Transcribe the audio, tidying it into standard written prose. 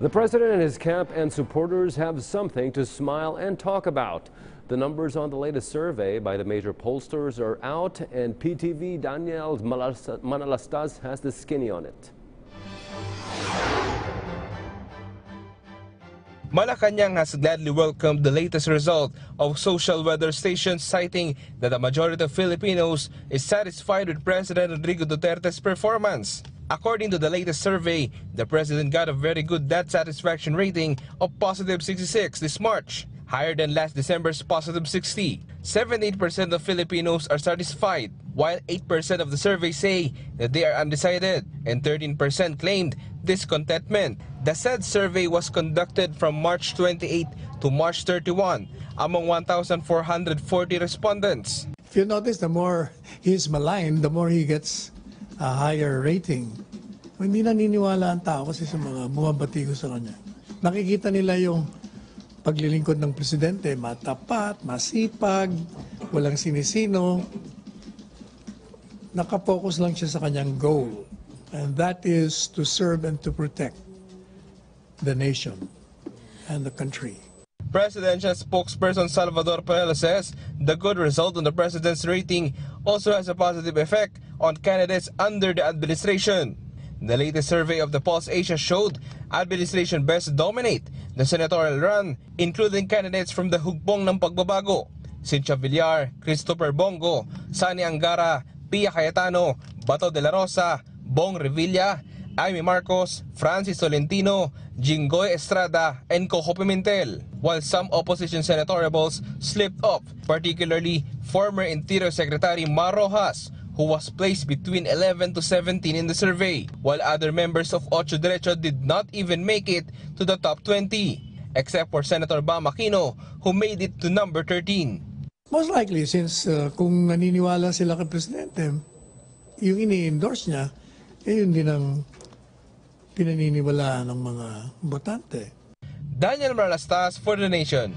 The president and his camp and supporters have something to smile and talk about. The numbers on the latest survey by the major pollsters are out, and PTV Daniel Manalastas has the skinny on it. Malacanang has gladly welcomed the latest result of social weather stations, citing that the majority of Filipinos is satisfied with President Rodrigo Duterte's performance. According to the latest survey, the president got a very good that satisfaction rating of positive 66 this March, higher than last December's positive 60. 78% of Filipinos are satisfied, while 8% of the survey say that they are undecided, and 13% claimed discontentment. The said survey was conducted from March 28 to March 31 among 1,440 respondents. If you notice, the more he's maligned, the more he gets a higher rating. Hindi naniniwala ang tao kasi sa mga bumabati ko sa kanya. Nakikita nila yung paglilingkod ng presidente, matapat, masipag, walang sinisino. Nakapokus lang siya sa kanyang goal. And that is to serve and to protect the nation and the country. Presidential spokesperson Salvador Panelo says the good result on the president's rating also has a positive effect on candidates under the administration. The latest survey of the Pulse Asia showed administration best dominate the senatorial run, including candidates from the hugpong ng pagbabago: Cynthia Villar, Christopher Bongo, Sani Angara, Pia Cayetano, Bato de la Rosa, Bong Revilla, Amy Marcos, Francis Tolentino, Jinggoy Estrada, and Coco Pimentel, while some opposition senatorials slipped up, particularly former Interior Secretary Mar Rojas, who was placed between 11 to 17 in the survey, while other members of Ocho Derecho did not even make it to the top 20, except for Senator Bam Aquino, who made it to number 13. Most likely, since kung naniniwala sila kay Presidente, yung ini-endorse niya, yun din ang pinaniniwalaan ng mga botante. Daniel Manalastas for The Nation.